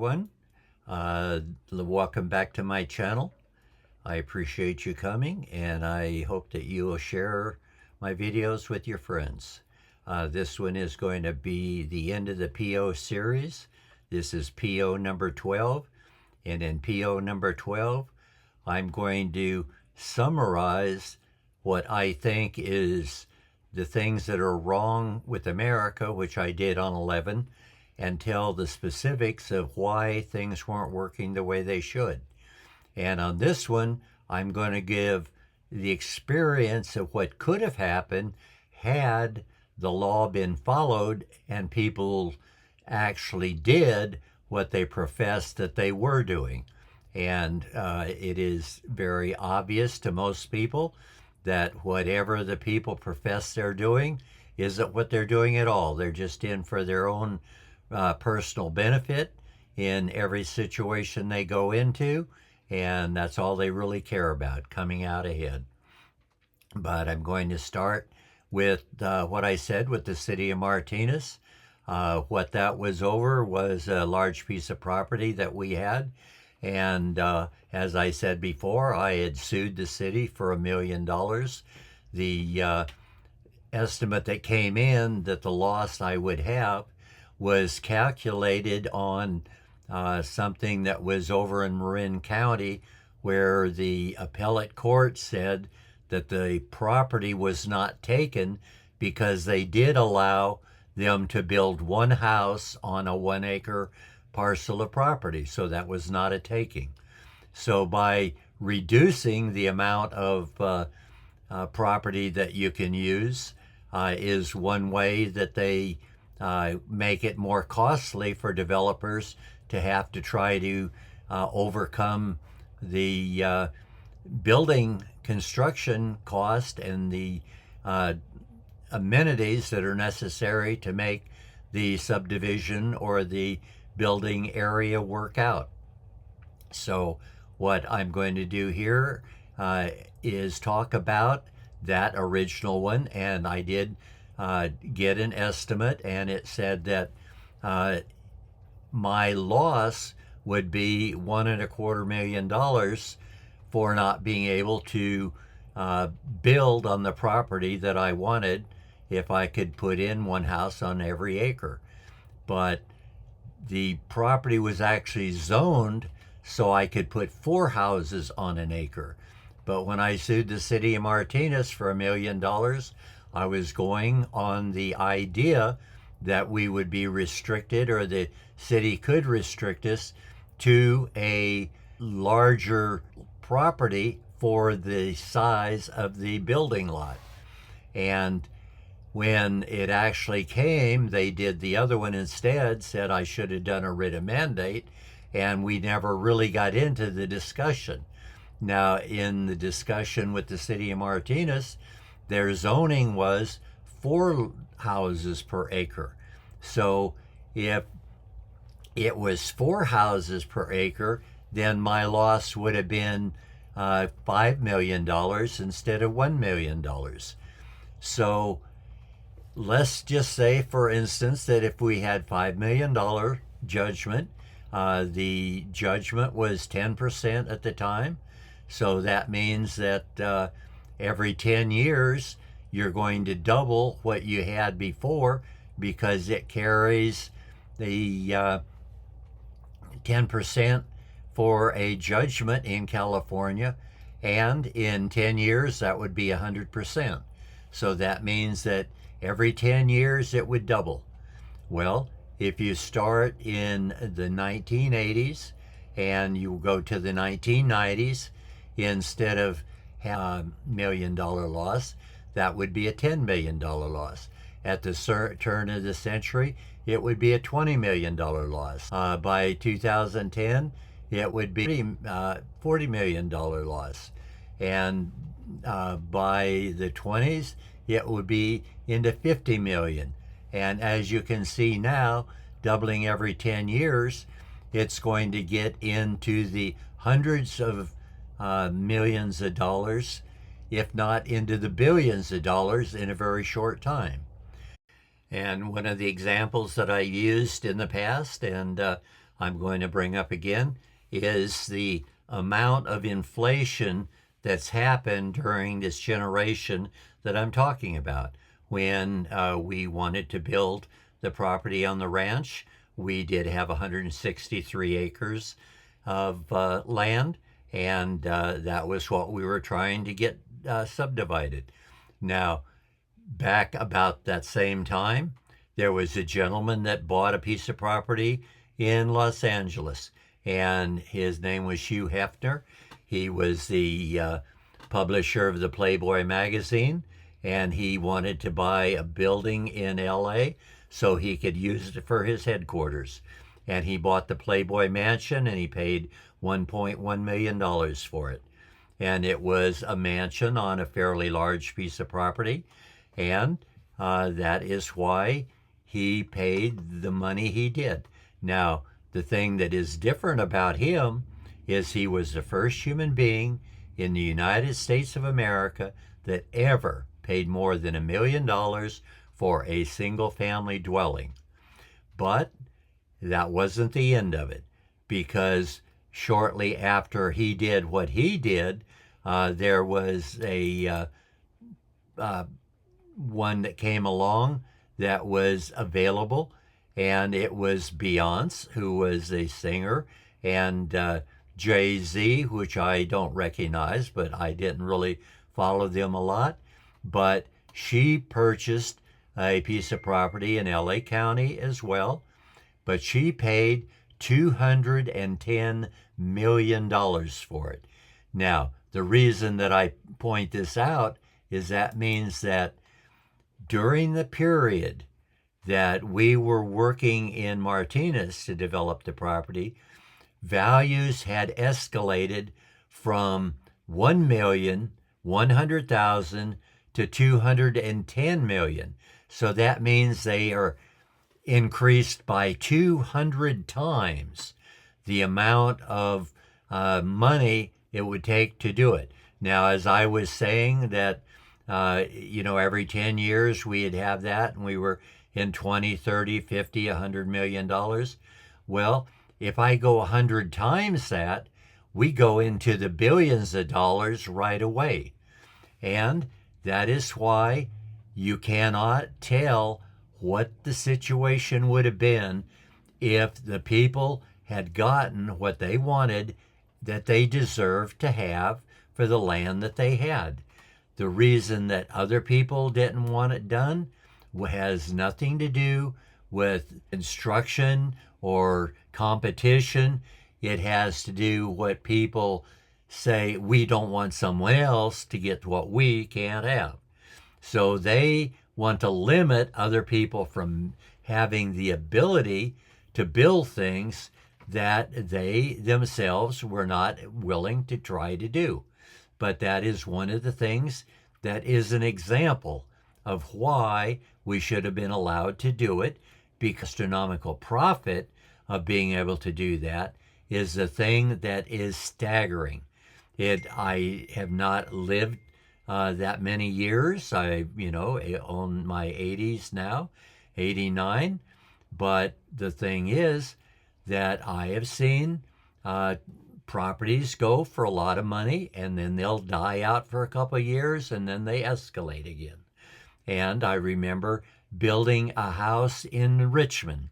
everyone. Welcome back to my channel. I appreciate you coming, and I hope that you will share my videos with your friends. This one is going to be the end of the PO series. This is PO number 12, and in PO number 12, I'm going to summarize what I think is the things that are wrong with America, which I did on 11, and tell the specifics of why things weren't working the way they should. And on this one, I'm going to give the experience of what could have happened had the law been followed and people actually did what they professed that they were doing. And it is very obvious to most people that whatever the people profess they're doing isn't what they're doing at all. They're just in for their own personal benefit in every situation they go into, and that's all they really care about, coming out ahead. But I'm going to start with what I said with the city of Martinez. What that was over was a large piece of property that we had, and as I said before, I had sued the city for $1 million. The estimate that came in that the loss I would have was calculated on something that was over in Marin County, where the appellate court said that the property was not taken because they did allow them to build one house on a 1 acre parcel of property. So that was not a taking. So by reducing the amount of property that you can use is one way that they make it more costly for developers to have to try to overcome the building construction cost and the amenities that are necessary to make the subdivision or the building area work out. So what I'm going to do here is talk about that original one, and I did get an estimate, and it said that my loss would be $1.25 million for not being able to build on the property that I wanted if I could put in one house on every acre. But the property was actually zoned so I could put 4 houses on an acre. But when I sued the city of Martinez for $1 million, I was going on the idea that we would be restricted, or the city could restrict us to a larger property for the size of the building lot. And when it actually came, they did the other one instead, said I should have done a writ of mandate, and we never really got into the discussion. Now, in the discussion with the city of Martinez, their zoning was 4 houses per acre. So if it was 4 houses per acre, then my loss would have been $5 million instead of $1 million. So let's just say, for instance, that if we had $5 million judgment, the judgment was 10% at the time. So that means that every 10 years, you're going to double what you had before, because it carries the 10% for a judgment in California, and in 10 years that would be 100%. So that means that every 10 years it would double. Well, if you start in the 1980s and you go to the 1990s, instead of $1 million loss, that would be a $10 million loss. At the turn of the century, it would be a $20 million loss. By 2010, it would be a $40 million loss. And by the 20s, it would be into 50 million. And as you can see now, doubling every 10 years, it's going to get into the hundreds of millions of dollars, if not into the billions of dollars in a very short time. And one of the examples that I used in the past, and I'm going to bring up again is the amount of inflation that's happened during this generation that I'm talking about. When we wanted to build the property on the ranch, we did have 163 acres of land, and that was what we were trying to get subdivided. Now, back about that same time, there was a gentleman that bought a piece of property in Los Angeles, and his name was Hugh Hefner. He was the publisher of the Playboy magazine, and he wanted to buy a building in LA so he could use it for his headquarters. And he bought the Playboy mansion, and he paid $1.1 million for it. And it was a mansion on a fairly large piece of property, and that is why he paid the money he did. Now, the thing that is different about him is he was the first human being in the United States of America that ever paid more than $1 million for a single family dwelling. But that wasn't the end of it, because shortly after he did what he did, there was a one that came along that was available, and it was Beyonce, who was a singer, and Jay-Z, which I don't recognize, but I didn't really follow them a lot. But she purchased a piece of property in LA County as well, but she paid $210 million for it. Now, the reason that I point this out is that means that during the period that we were working in Martinez to develop the property, values had escalated from 1,100,000 to 210 million. So that means they are increased by 200 times the amount of money it would take to do it. Now, as I was saying that, every 10 years we'd have that, and we were in 20, 30, 50, $100 million. Well, if I go 100 times that, we go into the billions of dollars right away. And that is why you cannot tell what the situation would have been if the people had gotten what they wanted, that they deserved to have for the land that they had. The reason that other people didn't want it done has nothing to do with instruction or competition. It has to do what people say, we don't want someone else to get what we can't have. So they want to limit other people from having the ability to build things that they themselves were not willing to try to do. But that is one of the things that is an example of why we should have been allowed to do it, because astronomical profit of being able to do that is the thing that is staggering. I have not lived that many years. I, on my 80s now, 89. But the thing is that I have seen properties go for a lot of money, and then they'll die out for a couple of years, and then they escalate again. And I remember building a house in Richmond.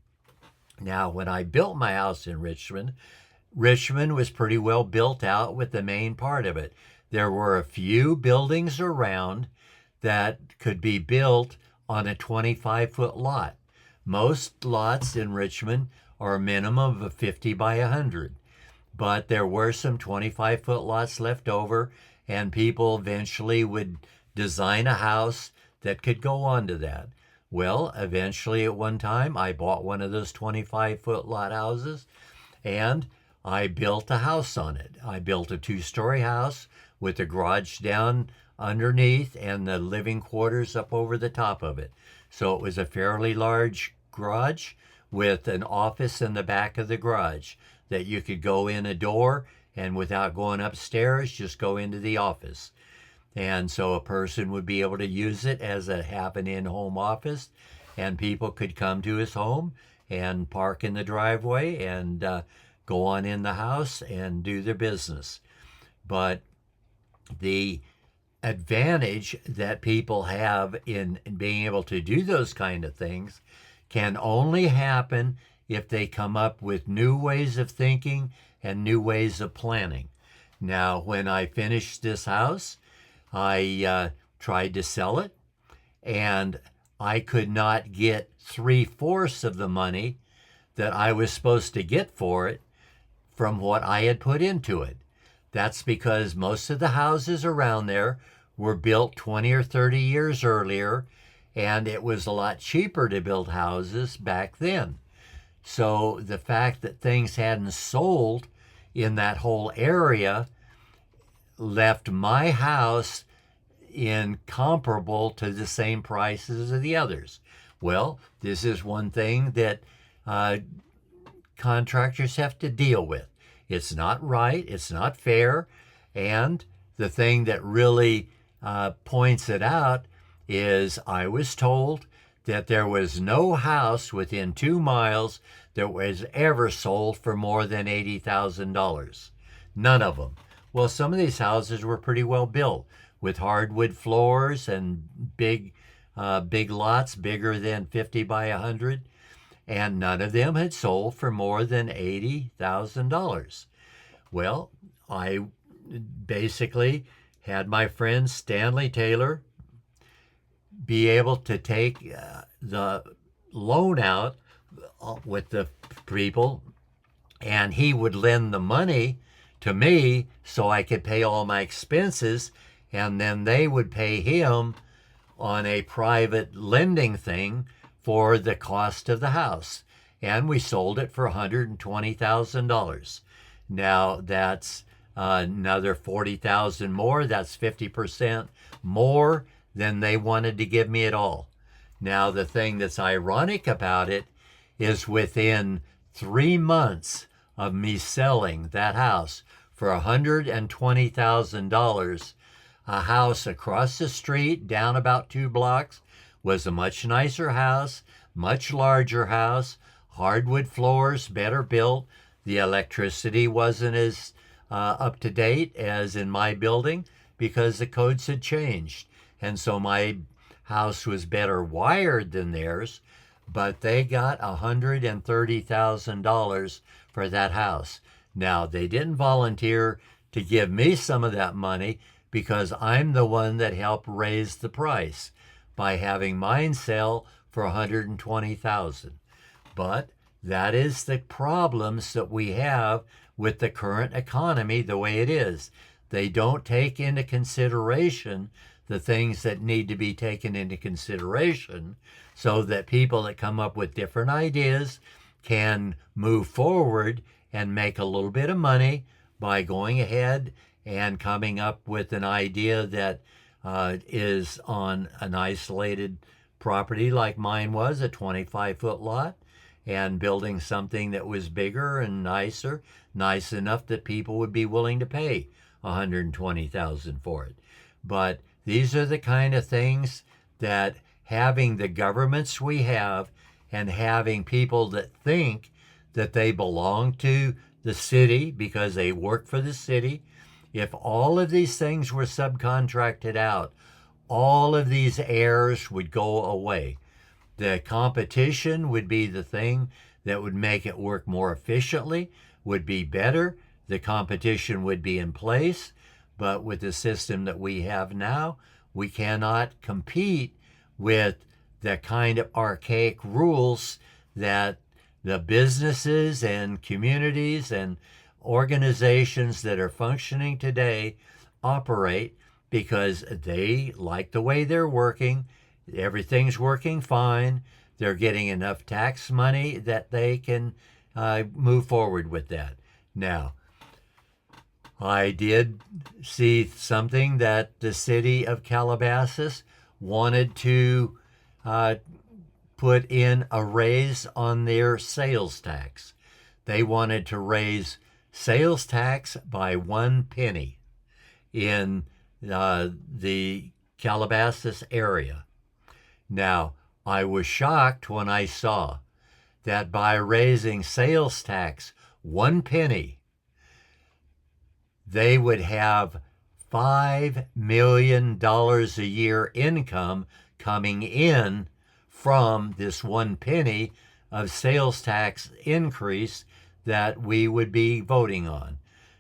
Now, when I built my house in Richmond, Richmond was pretty well built out with the main part of it. There were a few buildings around that could be built on a 25-foot lot. Most lots in Richmond are a minimum of 50 by 100. But there were some 25-foot lots left over, and people eventually would design a house that could go onto that. Well, eventually at one time, I bought one of those 25-foot lot houses, and I built a house on it. I built a 2-story house with a garage down underneath and the living quarters up over the top of it. So it was a fairly large garage with an office in the back of the garage that you could go in a door, and without going upstairs, just go into the office. And so a person would be able to use it as half an in-home office, and people could come to his home and park in the driveway and go on in the house and do their business. But the advantage that people have in being able to do those kind of things can only happen if they come up with new ways of thinking and new ways of planning. Now, when I finished this house, I tried to sell it, and I could not get 3/4 of the money that I was supposed to get for it from what I had put into it. That's because most of the houses around there were built 20 or 30 years earlier, and it was a lot cheaper to build houses back then. So the fact that things hadn't sold in that whole area left my house incomparable to the same prices as the others. Well, this is one thing that contractors have to deal with. It's not right, it's not fair, and the thing that really points it out is I was told that there was no house within 2 miles that was ever sold for more than $80,000. None of them. Well, some of these houses were pretty well built with hardwood floors and big lots, bigger than 50 by 100, and none of them had sold for more than $80,000. Well, I basically had my friend Stanley Taylor be able to take the loan out with the people, and he would lend the money to me so I could pay all my expenses, and then they would pay him on a private lending thing for the cost of the house. And we sold it for $120,000. Now that's another $40,000 more. That's 50% more than they wanted to give me at all. Now the thing that's ironic about it is within 3 months of me selling that house for $120,000, a house across the street, down about 2 blocks, was a much nicer house, much larger house, hardwood floors, better built. The electricity wasn't as up to date as in my building because the codes had changed. And so my house was better wired than theirs, but they got $130,000 for that house. Now, they didn't volunteer to give me some of that money because I'm the one that helped raise the price by having mine sell for $120,000. But that is the problems that we have with the current economy the way it is. They don't take into consideration the things that need to be taken into consideration so that people that come up with different ideas can move forward and make a little bit of money by going ahead and coming up with an idea that is on an isolated property like mine was, a 25-foot lot, and building something that was bigger and nicer, nice enough that people would be willing to pay $120,000 for it. But these are the kind of things that having the governments we have and having people that think that they belong to the city because they work for the city, if all of these things were subcontracted out, all of these errors would go away. The competition would be the thing that would make it work more efficiently, would be better. The competition would be in place. But with the system that we have now, we cannot compete with the kind of archaic rules that the businesses and communities and organizations that are functioning today operate because they like the way they're working. Everything's working fine. They're getting enough tax money that they can move forward with that. Now, I did see something that the city of Calabasas wanted to put in a raise on their sales tax. They wanted to raise sales tax by 1 penny in the Calabasas area. Now, I was shocked when I saw that by raising sales tax 1 penny, they would have $5 million a year income coming in from this 1 penny of sales tax increase that we would be voting on.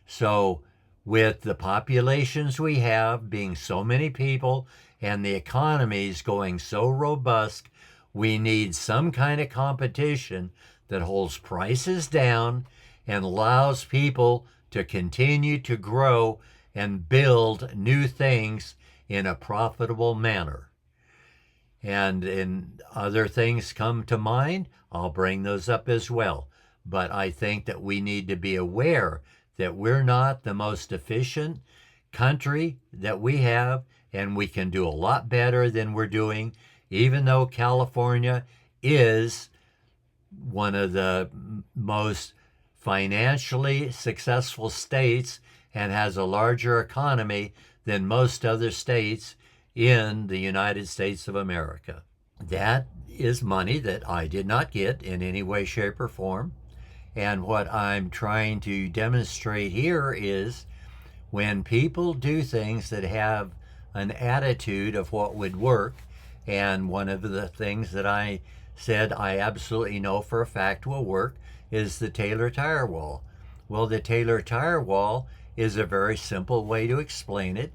So with the populations we have being so many people and the economies going so robust, we need some kind of competition that holds prices down and allows people to continue to grow and build new things in a profitable manner. And in other things come to mind, I'll bring those up as well. But I think that we need to be aware that we're not the most efficient country that we have, and we can do a lot better than we're doing, even though California is one of the most financially successful states and has a larger economy than most other states in the United States of America. That is money that I did not get in any way, shape, or form. And what I'm trying to demonstrate here is when people do things that have an attitude of what would work, and one of the things that I said I absolutely know for a fact will work is the Taylor tire wall. Well, the Taylor tire wall is a very simple way to explain it.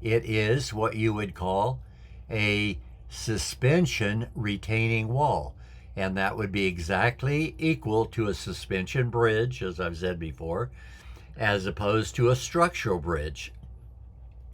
It is what you would call a suspension retaining wall. And that would be exactly equal to a suspension bridge, as I've said before, as opposed to a structural bridge.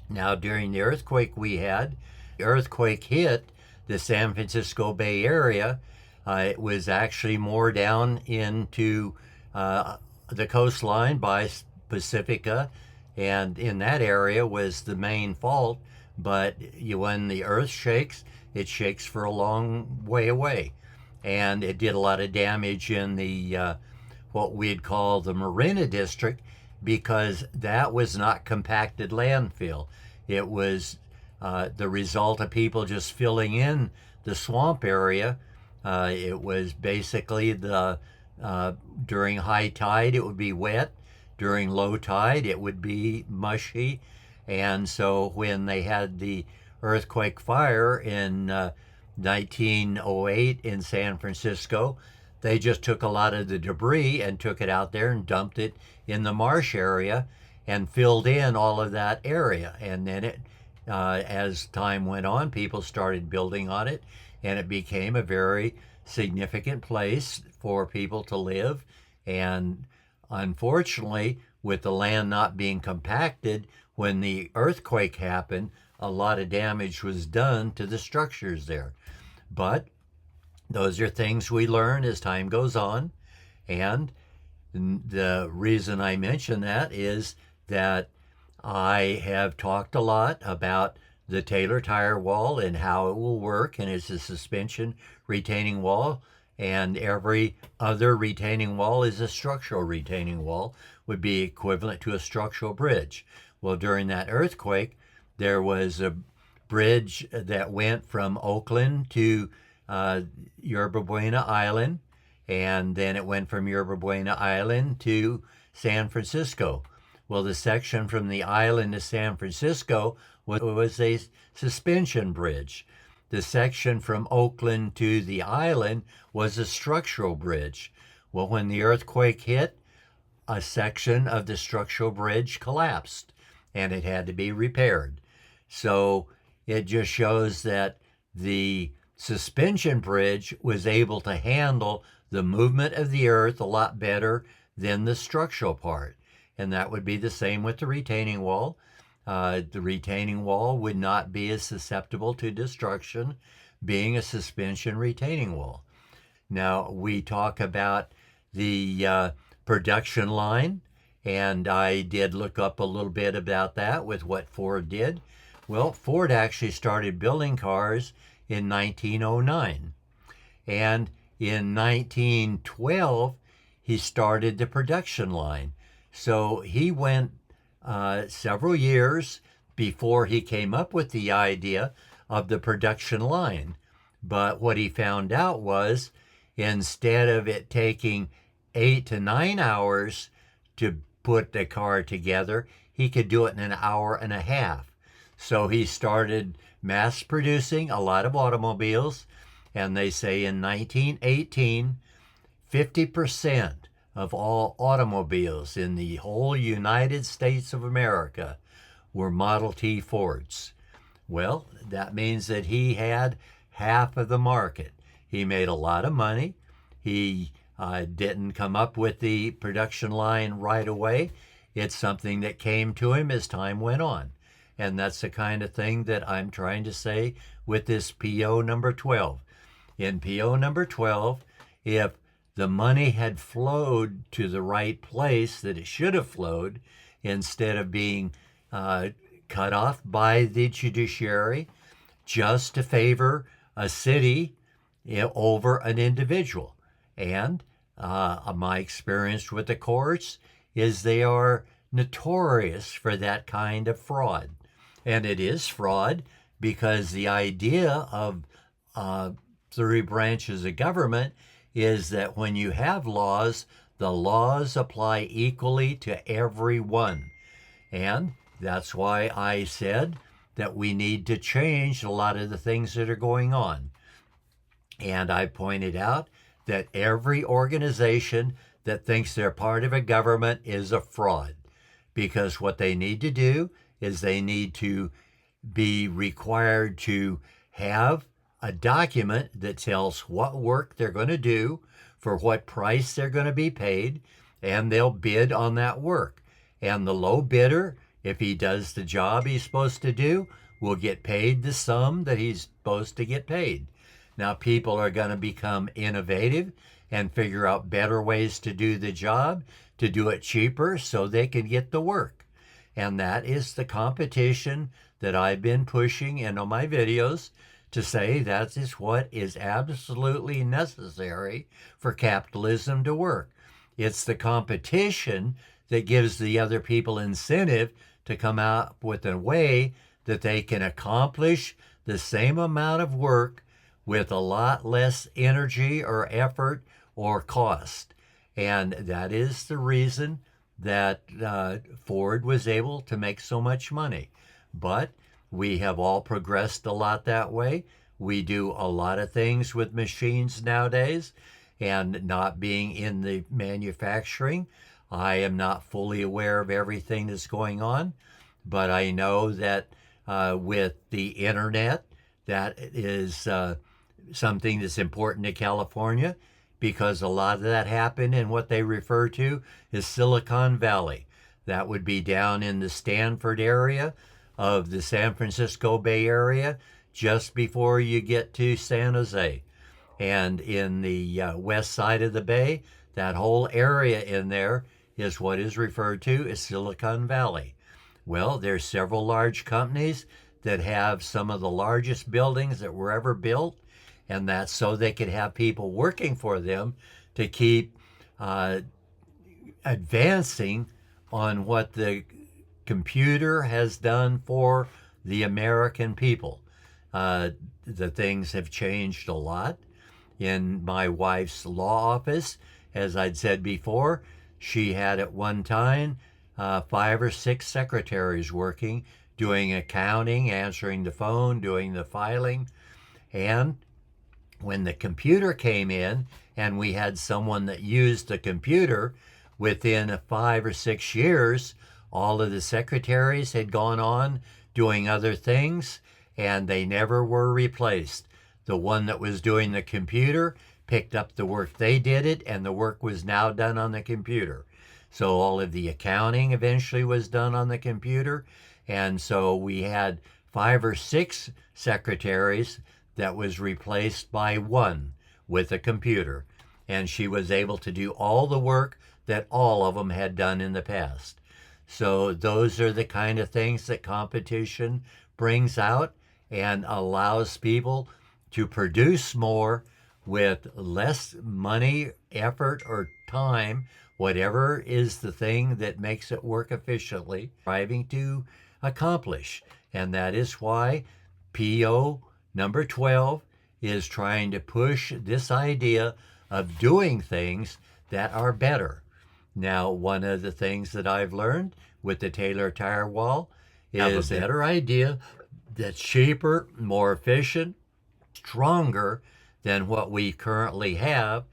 Now, during the earthquake we had, the earthquake hit the San Francisco Bay Area. It was actually more down into the coastline by Pacifica, and in that area was the main fault. But when the earth shakes, it shakes for a long way away. And it did a lot of damage in the what we'd call the Marina District, because that was not compacted landfill. It was the result of people just filling in the swamp area. It was basically during high tide it would be wet, during low tide it would be mushy, and so when they had the earthquake fire in 1908 in San Francisco, they just took a lot of the debris and took it out there and dumped it in the marsh area and filled in all of that area. And then as time went on, people started building on it, and it became a very significant place for people to live. And unfortunately, with the land not being compacted, when the earthquake happened, a lot of damage was done to the structures there. But those are things we learn as time goes on. And the reason I mention that is that I have talked a lot about the Taylor tire wall and how it will work, and it's a suspension retaining wall, and every other retaining wall is a structural retaining wall, would be equivalent to a structural bridge. Well, during that earthquake, there was a bridge that went from Oakland to Yerba Buena Island, and then it went from Yerba Buena Island to San Francisco. Well, the section from the island to San Francisco was a suspension bridge. The section from Oakland to the island was a structural bridge. Well, when the earthquake hit, a section of the structural bridge collapsed, and it had to be repaired. So it just shows that the suspension bridge was able to handle the movement of the earth a lot better than the structural part. And that would be the same with the retaining wall. The retaining wall would not be as susceptible to destruction, being a suspension retaining wall. Now, we talk about the production line, and I did look up a little bit about that with what Ford did. Well, Ford actually started building cars in 1909. And in 1912, he started the production line. So he went several years before he came up with the idea of the production line. But what he found out was instead of it taking 8 to 9 hours to put the car together, he could do it in an hour and a half. So he started mass producing a lot of automobiles, and they say in 1918, 50% of all automobiles in the whole United States of America were Model T Fords. Well, that means that he had half of the market. He made a lot of money. He didn't come up with the production line right away. It's something that came to him as time went on. And that's the kind of thing that I'm trying to say with this PO number 12. In PO number 12, if the money had flowed to the right place that it should have flowed, instead of being cut off by the judiciary just to favor a city over an individual. And my experience with the courts is they are notorious for that kind of fraud. And it is fraud because the idea of 3 branches of government is that when you have laws, the laws apply equally to everyone. And that's why I said that we need to change a lot of the things that are going on. And I pointed out that every organization that thinks they're part of a government is a fraud, because what they need to do is they need to be required to have a document that tells what work they're going to do, for what price they're going to be paid, and they'll bid on that work. And the low bidder, if he does the job he's supposed to do, will get paid the sum that he's supposed to get paid. Now, people are going to become innovative and figure out better ways to do the job, to do it cheaper so they can get the work. And that is the competition that I've been pushing in all my videos, to say that is what is absolutely necessary for capitalism to work. It's the competition that gives the other people incentive to come out with a way that they can accomplish the same amount of work with a lot less energy or effort or cost. And that is the reason that Ford was able to make so much money. But we have all progressed a lot that way. We do a lot of things with machines nowadays, and not being in the manufacturing, I am not fully aware of everything that's going on, but I know that with the internet, that is something that's important to California, because a lot of that happened in what they refer to as Silicon Valley. That would be down in the Stanford area of the San Francisco Bay Area, just before you get to San Jose. And in the west side of the bay, that whole area in there is what is referred to as Silicon Valley. Well, there's several large companies that have some of the largest buildings that were ever built, and that's so they could have people working for them to keep advancing on what the computer has done for the American people. The things have changed a lot. In my wife's law office, as I'd said before, she had at one time 5 or 6 secretaries working, doing accounting, answering the phone, doing the filing. And when the computer came in and we had someone that used the computer, within 5 or 6 years, all of the secretaries had gone on doing other things, and they never were replaced. The one that was doing the computer picked up the work they did it, and the work was now done on the computer. So all of the accounting eventually was done on the computer, and so we had 5 or 6 secretaries that was replaced by one with a computer, and she was able to do all the work that all of them had done in the past. So those are the kind of things that competition brings out and allows people to produce more with less money, effort, or time, whatever is the thing that makes it work efficiently, striving to accomplish. And that is why PO number 12 is trying to push this idea of doing things that are better. Now, one of the things that I've learned with the Taylor Tire Wall is a better idea that's cheaper, more efficient, stronger than what we currently have,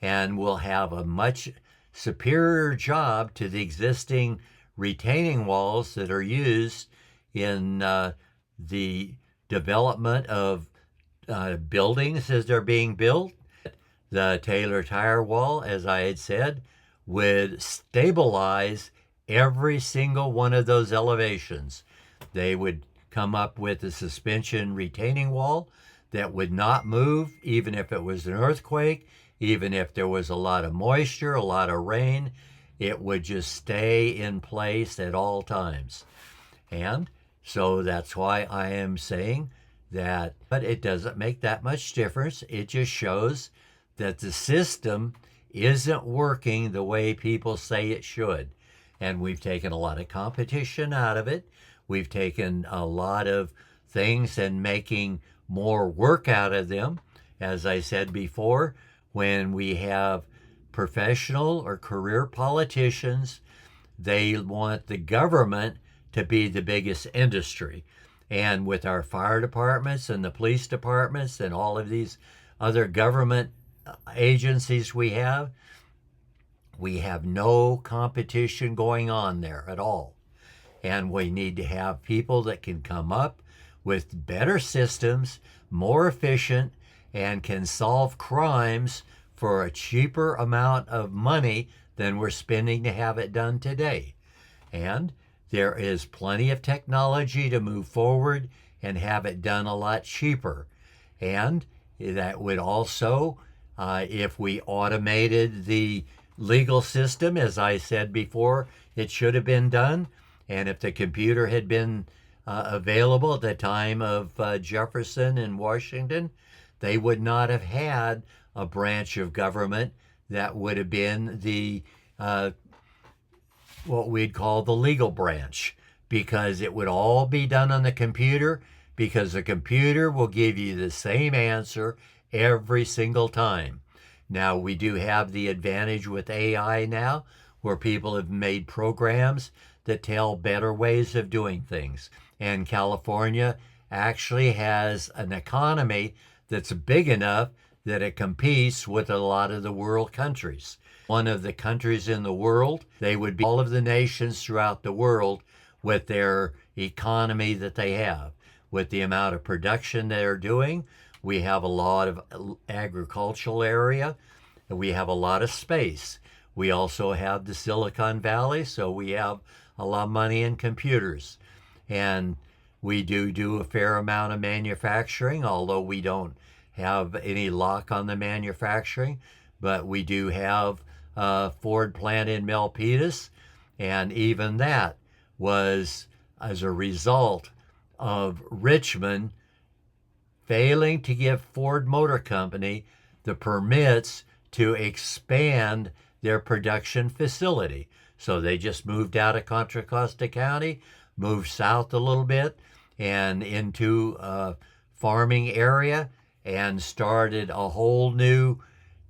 and will have a much superior job to the existing retaining walls that are used in the development of buildings as they're being built. The Taylor Tire Wall, as I had said, would stabilize every single one of those elevations. They would come up with a suspension retaining wall that would not move even if it was an earthquake, even if there was a lot of moisture, a lot of rain. It would just stay in place at all times. And so that's why I am saying that, but it doesn't make that much difference. It just shows that the system isn't working the way people say it should. And we've taken a lot of competition out of it. We've taken a lot of things and making more work out of them. As I said before, when we have professional or career politicians, they want the government to be the biggest industry. And with our fire departments and the police departments and all of these other government agencies we have no competition going on there at all. And we need to have people that can come up with better systems, more efficient, and can solve crimes for a cheaper amount of money than we're spending to have it done today. And there is plenty of technology to move forward and have it done a lot cheaper. And that would also, if we automated the legal system, as I said before, it should have been done. And if the computer had been available at the time of Jefferson and Washington, they would not have had a branch of government that would have been the what we'd call the legal branch, because it would all be done on the computer, because the computer will give you the same answer every single time. Now, we do have the advantage with AI now, where people have made programs that tell better ways of doing things. And California actually has an economy that's big enough that it competes with a lot of the world countries. One of the countries in the world, they would be all of the nations throughout the world with their economy that they have. With the amount of production they're doing, we have a lot of agricultural area, and we have a lot of space. We also have the Silicon Valley, so we have a lot of money in computers. And we do a fair amount of manufacturing, although we don't have any lock on the manufacturing, but we do have a Ford plant in Milpitas, and even that was as a result of Richmond failing to give Ford Motor Company the permits to expand their production facility. So they just moved out of Contra Costa County, moved south a little bit and into a farming area, and started a whole new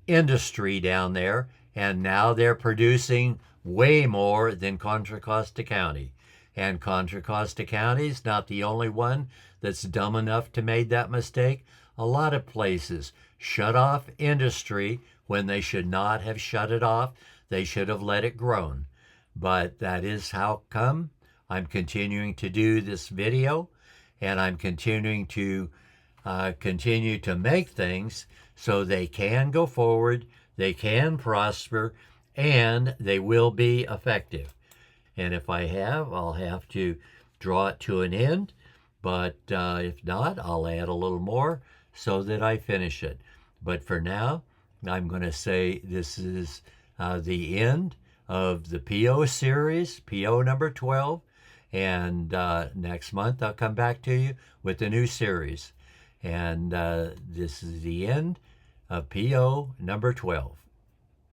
industry down there. And now they're producing way more than Contra Costa County. And Contra Costa County is not the only one that's dumb enough to make that mistake. A lot of places shut off industry when they should not have shut it off. They should have let it grow. But that is how come I'm continuing to do this video, and I'm continuing to make things so they can go forward, they can prosper, and they will be effective. And if I have, I'll have to draw it to an end, but if not, I'll add a little more so that I finish it. But for now, I'm going to say this is the end of the PO series, PO number 12, and next month I'll come back to you with a new series. And this is the end of PO number 12.